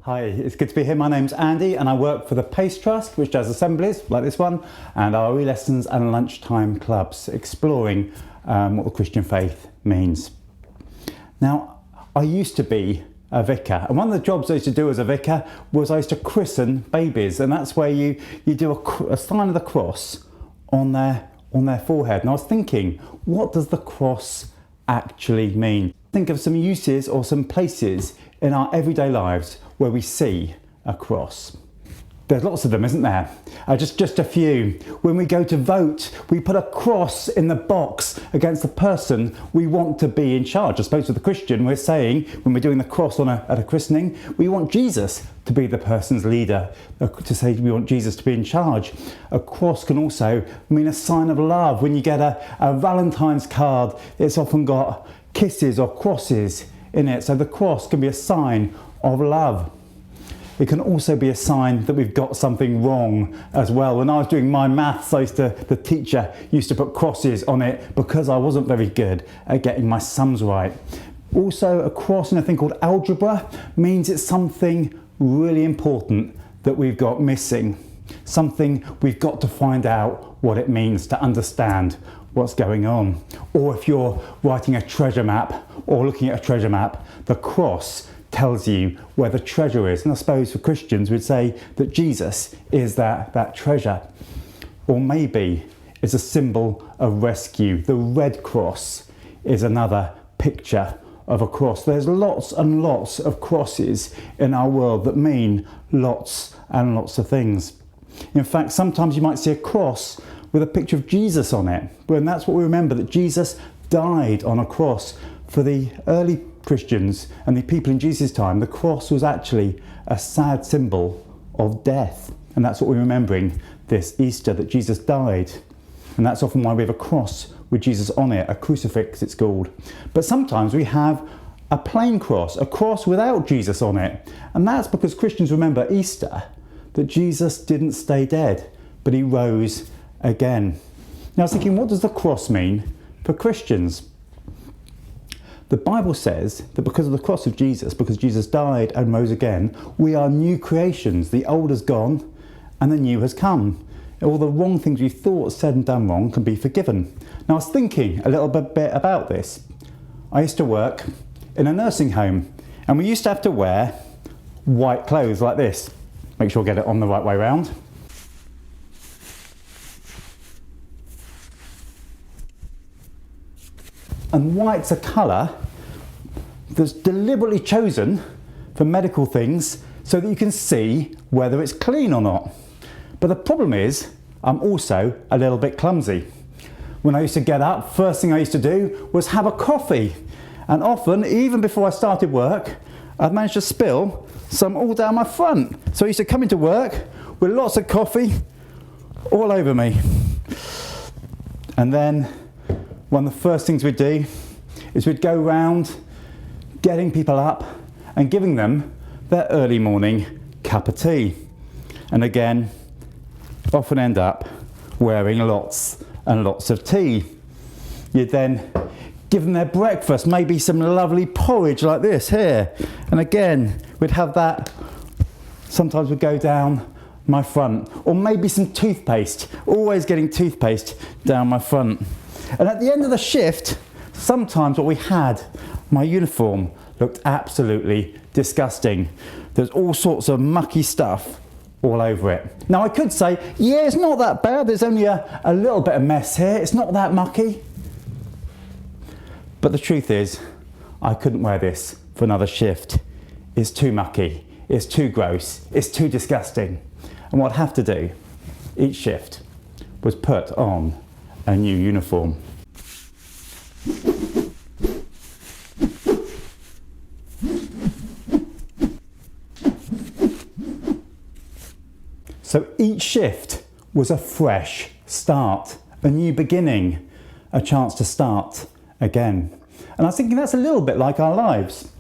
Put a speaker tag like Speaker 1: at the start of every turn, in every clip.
Speaker 1: Hi, it's good to be here. My name's Andy and I work for the Pace Trust, which does assemblies like this one, and our lessons and lunchtime clubs, exploring what the Christian faith means. Now, I used to be a vicar, and one of the jobs I used to do as a vicar was I used to christen babies, and that's where you do a sign of the cross on their forehead. And I was thinking, what does the cross actually mean? Think of some uses or some places in our everyday lives where we see a cross. There's lots of them, isn't there? Just a few. When we go to vote, we put a cross in the box against the person we want to be in charge. I suppose with the Christian, we're saying, when we're doing the cross at a christening, we want Jesus to be the person's leader, to say we want Jesus to be in charge. A cross can also mean a sign of love. When you get a Valentine's card, it's often got kisses or crosses in it. So the cross can be a sign of love. It can also be a sign that we've got something wrong as well. When I was doing my maths, the teacher used to put crosses on it because I wasn't very good at getting my sums right. Also, a cross in a thing called algebra means it's something really important that we've got missing. Something we've got to find out what it means to understand what's going on. Or if you're writing a treasure map or looking at a treasure map, the cross tells you where the treasure is. And I suppose for Christians we'd say that Jesus is that treasure. Or maybe it's a symbol of rescue. The red cross is another picture of a cross. There's lots and lots of crosses in our world that mean lots and lots of things. In fact, sometimes you might see a cross with a picture of Jesus on it. And that's what we remember, that Jesus died on a cross. For the early Christians and the people in Jesus' time, the cross was actually a sad symbol of death. And that's what we're remembering this Easter, that Jesus died. And that's often why we have a cross with Jesus on it, a crucifix it's called. But sometimes we have a plain cross, a cross without Jesus on it. And that's because Christians remember Easter, that Jesus didn't stay dead, but he rose again. Now I was thinking, what does the cross mean for Christians? The Bible says that because of the cross of Jesus, because Jesus died and rose again, we are new creations. The old has gone and the new has come. All the wrong things we thought, said and done wrong can be forgiven. Now I was thinking a little bit about this. I used to work in a nursing home and we used to have to wear white clothes like this. Make sure I get it on the right way round. And white's a colour that's deliberately chosen for medical things so that you can see whether it's clean or not. But the problem is, I'm also a little bit clumsy. When I used to get up, first thing I used to do was have a coffee. And often, even before I started work, I'd managed to spill some all down my front. So I used to come into work with lots of coffee all over me. And then one of the first things we'd do is we'd go round getting people up and giving them their early morning cup of tea. And again, often end up wearing lots and lots of tea. You'd then give them their breakfast, maybe some lovely porridge like this here. And again, we'd have that. Sometimes we'd go down my front. Or maybe some toothpaste, always getting toothpaste down my front. And at the end of the shift, sometimes what we had, my uniform looked absolutely disgusting. There's all sorts of mucky stuff all over it. Now I could say, yeah, it's not that bad. There's only a little bit of mess here. It's not that mucky. But the truth is, I couldn't wear this for another shift. It's too mucky. It's too gross. It's too disgusting. And what I'd have to do each shift was put on a new uniform. So each shift was a fresh start, a new beginning, a chance to start again. And I was thinking that's a little bit like our lives.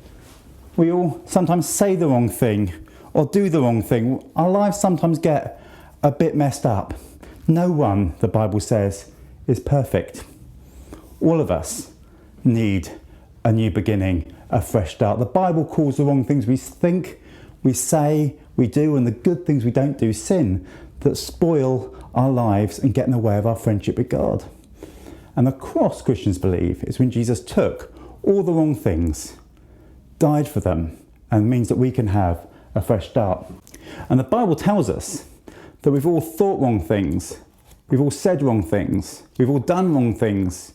Speaker 1: We all sometimes say the wrong thing or do the wrong thing. Our lives sometimes get a bit messed up. No one, the Bible says, is perfect. All of us need a new beginning, a fresh start. The Bible calls the wrong things we think we say, we do, and the good things we don't do, sin, that spoil our lives and get in the way of our friendship with God. And the cross, Christians believe, is when Jesus took all the wrong things, died for them, and means that we can have a fresh start. And the Bible tells us that we've all thought wrong things, we've all said wrong things, we've all done wrong things,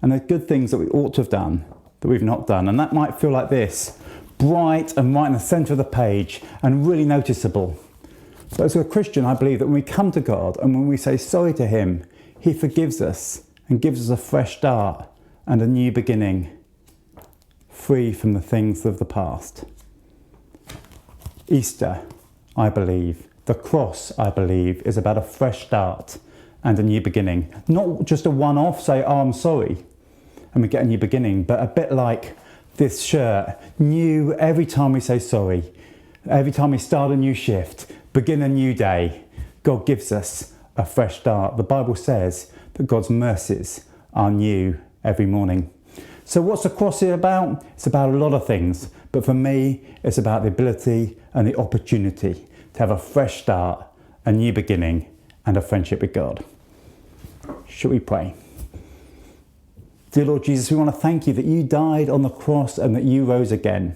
Speaker 1: and there are good things that we ought to have done that we've not done. And that might feel like this, bright and right in the centre of the page and really noticeable. But as a Christian, I believe that when we come to God and when we say sorry to him, he forgives us and gives us a fresh start and a new beginning, free from the things of the past. Easter, I believe, the cross, I believe, is about a fresh start and a new beginning. Not just a one-off, say, oh, I'm sorry, and we get a new beginning, but a bit like this shirt, new every time we say sorry, every time we start a new shift, begin a new day, God gives us a fresh start. The Bible says that God's mercies are new every morning. So what's the cross here about? It's about a lot of things, but for me, it's about the ability and the opportunity to have a fresh start, a new beginning, and a friendship with God. Shall we pray? Dear Lord Jesus, we want to thank you that you died on the cross and that you rose again.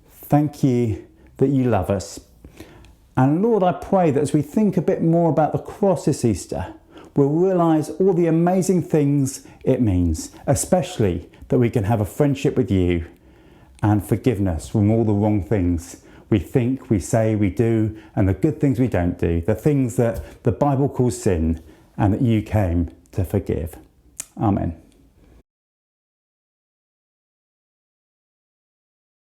Speaker 1: Thank you that you love us. And Lord, I pray that as we think a bit more about the cross this Easter, we'll realise all the amazing things it means, especially that we can have a friendship with you and forgiveness from all the wrong things we think, we say, we do, and the good things we don't do, the things that the Bible calls sin and that you came to forgive. Amen.